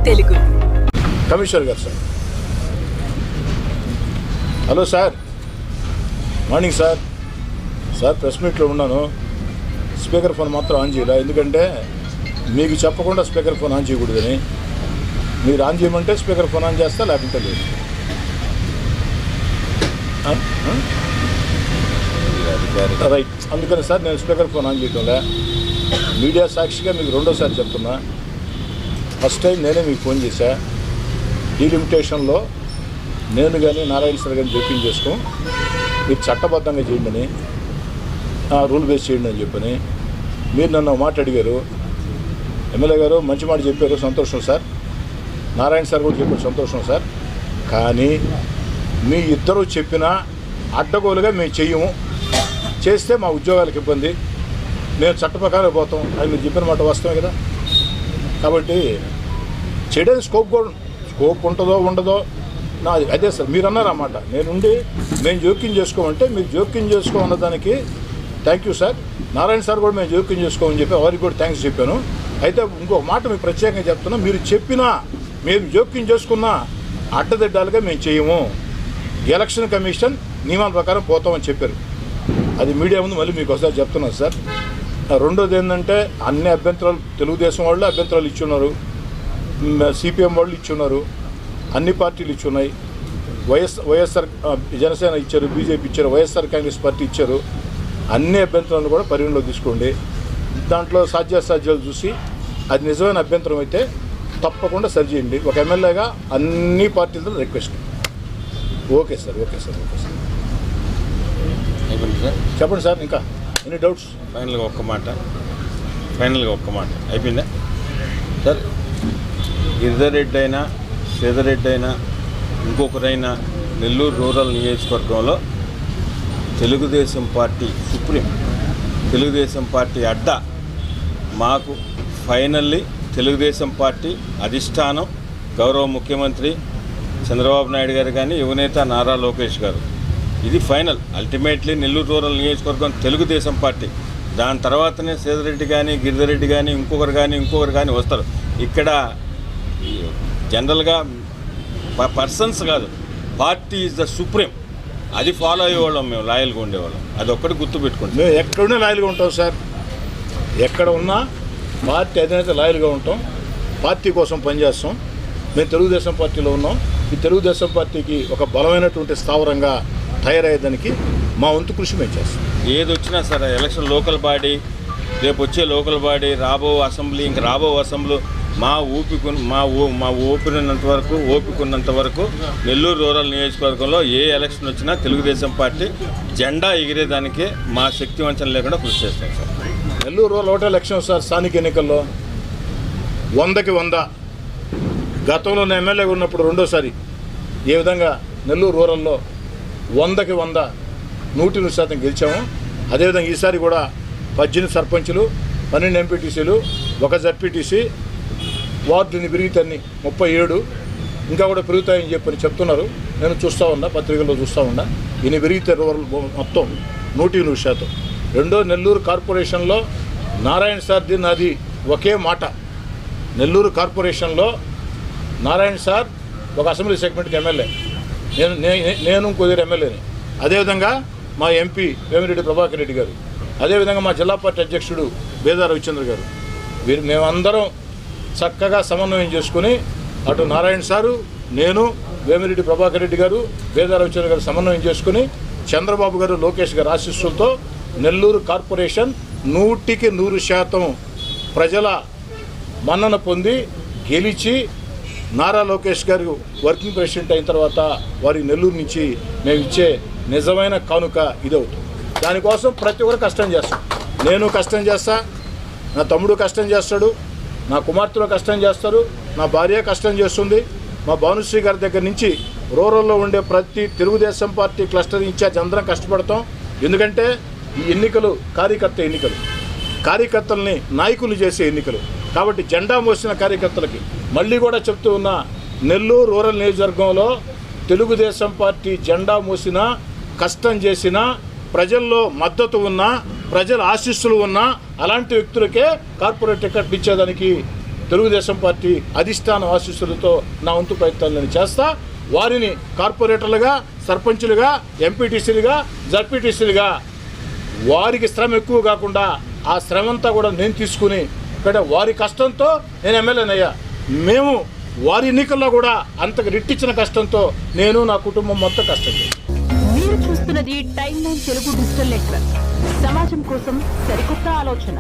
Telugu. Commissioner గారు sir. Hello sir, morning sir. Sir press మీట్లో ఉన్నాను. స్పీకర్ ఫోన్ మాత్రం ఆన్ చేయాలి, ఎందుకంటే మీకు చెప్పకుండా స్పీకర్ ఫోన్ ఆన్ చేయకూడదని. మీరు ఆన్ చేయమంటే స్పీకర్ ఫోన్ ఆన్ చేస్తా, లేకుంటే లేదు. రైట్, అందుకని సార్ నేను స్పీకర్ ఫోన్ ఆన్ చేయటంలే. మీడియా సాక్షిగా మీకు రెండోసారి చెప్తున్నా. ఫస్ట్ టైం నేనే మీకు ఫోన్ చేశా. డీలిమిటేషన్లో నేను కానీ నారాయణ సార్ కానీ జోక్యం చేసుకో, మీరు చట్టబద్ధంగా చేయండి, రూల్ బేస్ చేయండి అని చెప్పని మీరు నన్ను మాట అడిగారు. ఎమ్మెల్యే గారు మంచి మాట చెప్పారు, సంతోషం సార్. నారాయణ సార్ కూడా చెప్పారు, సంతోషం సార్. కానీ మీ ఇద్దరు చెప్పిన అడ్డగోలుగా మేము చెయ్యము, చేస్తే మా ఉద్యోగాలకు ఇబ్బంది, మేము చట్ట ప్రకారం పోతాం అని మీరు చెప్పిన మాట వాస్తవమే కదా. కాబట్టి చేయడానికి స్కోప్ ఉంటుందో ఉండదో నా అదే సార్. మీరు అన్నారు అన్నమాట, నేనుండి మేము జోక్యం చేసుకోమంటే మీరు జోక్యం చేసుకోమన్న దానికి thank you sir. Narayana sir కూడా మేము జోక్యం చేసుకోమని చెప్పి వారికి కూడా థ్యాంక్స్ చెప్పాను. అయితే ఇంకొక మాట మీకు ప్రత్యేకంగా చెప్తున్నా, మీరు చెప్పినా మేము జోక్యం చేసుకున్నా అడ్డదిడ్డాలుగా మేము చేయము, ఎలక్షన్ కమిషన్ నియమాల ప్రకారం పోతామని చెప్పారు. అది మీడియా ముందు మళ్ళీ మీకు ఒకసారి చెప్తున్నాను సార్. రెండోది ఏంటంటే అన్ని అభ్యంతరాలు తెలుగుదేశం వాళ్ళు అభ్యంతరాలు ఇచ్చున్నారు, సిపిఎం వాళ్ళు ఇచ్చున్నారు, అన్ని పార్టీలు ఇచ్చున్నాయి. వైఎస్ఆర్ జనసేన ఇచ్చారు, బీజేపీ ఇచ్చారు, వైఎస్ఆర్ కాంగ్రెస్ పార్టీ ఇచ్చారు. అన్ని అభ్యంతరాలను కూడా పరిగణలో తీసుకోండి. దాంట్లో సాధ్యాసాధ్యాలు చూసి అది నిజమైన అభ్యంతరం అయితే తప్పకుండా సరిచేయండి. ఒక ఎమ్మెల్యేగా అన్ని పార్టీలతో request. Okay sir, okay sir, okay sir. చెప్పండి సార్, ఇంకా ఎనీ డౌట్స్? ఫైనల్గా ఒక్క మాట అయిపోయిందా సార్? గిరిజారెడ్డి అయినా శ్రీధర్రెడ్డి అయినా ఇంకొకరైనా నెల్లూరు రూరల్ నియోజకవర్గంలో Telugu Desam party supreme, Telugu Desam party అడ్డా. మాకు ఫైనల్లీ తెలుగుదేశం పార్టీ అధిష్టానం, గౌరవ ముఖ్యమంత్రి చంద్రబాబు నాయుడు గారు కానీ యువనేత నారా లోకేష్ గారు, ఇది ఫైనల్. అల్టిమేట్లీ నెల్లూరు రూరల్ నియోజకవర్గం తెలుగుదేశం పార్టీ. దాని తర్వాతనే శ్రీధర్రెడ్డి కానీ గిరిజారెడ్డి కానీ ఇంకొకరు కానీ వస్తారు. ఇక్కడ జనరల్గా పర్సన్స్ కాదు, పార్టీ ఈజ్ ద సుప్రీం. అది ఫాలో అయ్యేవాళ్ళం, మేము లాయల్గా ఉండేవాళ్ళం. అది ఒక్కటి గుర్తుపెట్టుకోండి. మేము ఎక్కడున్నా లాయల్గా ఉంటాం సార్. ఎక్కడ ఉన్నా పార్టీ అధినేత లాయల్గా ఉంటాం, పార్టీ కోసం పనిచేస్తాం. మేము తెలుగుదేశం పార్టీలో ఉన్నాం. ఈ తెలుగుదేశం పార్టీకి ఒక బలమైనటువంటి స్థావరంగా తయారయ్యేదానికి మా వంతు కృషి మేము చేస్తాం. ఏది వచ్చినా సరే, ఎలక్షన్ లోకల్ బాడీ, రేపు వచ్చే లోకల్ బాడీ, రాబో అసెంబ్లీ, ఇంకా రాబో అసెంబ్లీ, మా ఓపికన్నంత వరకు నెల్లూరు రూరల్ నియోజకవర్గంలో ఏ ఎలక్షన్ వచ్చినా తెలుగుదేశం పార్టీ జెండా ఎగిరేదానికే మా శక్తి వంచన లేకుండా కృషి చేస్తాం సార్. నెల్లూరు రూరల్ ఒకటే లక్ష్యం సార్. స్థానిక ఎన్నికల్లో 100కి 100. గతంలో నేను ఎమ్మెల్యేగా ఉన్నప్పుడు రెండోసారి ఏ విధంగా నెల్లూరు రూరల్లో 100కి 100 100% గెలిచాము. అదేవిధంగా ఈసారి కూడా 18 సర్పంచులు, 12 ఎంపీటీసీలు, 1 జడ్పీటీసీ, వార్డుని పెరుగుతాయని 37 ఇంకా కూడా పెరుగుతాయని చెప్పని చెప్తున్నారు. నేను చూస్తూ ఉన్నా, పత్రికల్లో చూస్తూ ఉన్నా. ఇన్ని పెరిగితే రూరల్ మొత్తం 100%. రెండో నెల్లూరు కార్పొరేషన్లో నారాయణ సార్ది నాది ఒకే మాట. నెల్లూరు కార్పొరేషన్లో నారాయణ సార్ ఒక అసెంబ్లీ సెగ్మెంట్కి ఎమ్మెల్యే, నేను కుదిరి ఎమ్మెల్యేని. అదేవిధంగా మా ఎంపీ వేమిరెడ్డి ప్రభాకర్ రెడ్డి గారు, అదేవిధంగా మా జిల్లా పార్టీ అధ్యక్షుడు బేదా రవిచంద్ర గారు, మేమందరం చక్కగా సమన్వయం చేసుకుని అటు నారాయణ సారు, నేను, వేమిరెడ్డి ప్రభాకర్ రెడ్డి గారు, బేదా రవిచంద్ర గారు సమన్వయం చేసుకుని చంద్రబాబు గారు, లోకేష్ గారు ఆశీస్సులతో నెల్లూరు కార్పొరేషన్ 100కి 100% ప్రజల మన్నన పొంది గెలిచి నారా లోకేష్ గారు వర్కింగ్ ప్రెసిడెంట్ అయిన తర్వాత వారి నెల్లూరు నుంచి మేము ఇచ్చే నిజమైన కానుక ఇదవుతుంది. దానికోసం ప్రతి ఒక్కరు కష్టం చేస్తాం. నేను కష్టం చేస్తా, నా తమ్ముడు కష్టం చేస్తాడు, నా కుమార్తెలు కష్టం చేస్తారు, నా భార్య కష్టం చేస్తుంది. మా భానుశ్రీ గారి దగ్గర నుంచి రూరల్లో ఉండే ప్రతి తెలుగుదేశం పార్టీ క్లస్టర్ ఇన్ఛార్జ్ అందరం కష్టపడతాం. ఎందుకంటే ఈ ఎన్నికలు కార్యకర్తల్ని నాయకులు చేసే ఎన్నికలు. కాబట్టి జెండా మోసిన కార్యకర్తలకి మళ్ళీ కూడా చెప్తూ ఉన్న, నెల్లూరు రూరల్ నియోజకవర్గంలో తెలుగుదేశం పార్టీ జెండా మోసిన, కష్టం చేసిన, ప్రజల్లో మద్దతు ఉన్న, ప్రజల ఆశీస్సులు ఉన్న అలాంటి వ్యక్తులకే కార్పొరేట్ టికెట్లు ఇచ్చేదానికి తెలుగుదేశం పార్టీ అధిష్టాన ఆశీస్సులతో నా వంతు ప్రయత్నాలు నేను చేస్తా. వారిని కార్పొరేటర్లుగా, సర్పంచులుగా, ఎంపీటీసీలుగా, జడ్పీటీసీలుగా వారికి శ్రమ ఎక్కువ కాకుండా ఆ శ్రమంతా కూడా నేను తీసుకుని ఇక్కడ వారి కష్టంతో నేను ఎమ్మెల్యేనయ్యా. మేము వారి ఎన్నికల్లో కూడా అంతకు రెట్టించిన కష్టంతో నేను నా కుటుంబం మొత్తం కష్టం చేస్తాను. మీరు చూస్తున్నది time line Telugu digital network. సమాజం కోసం సరికొత్త ఆలోచన.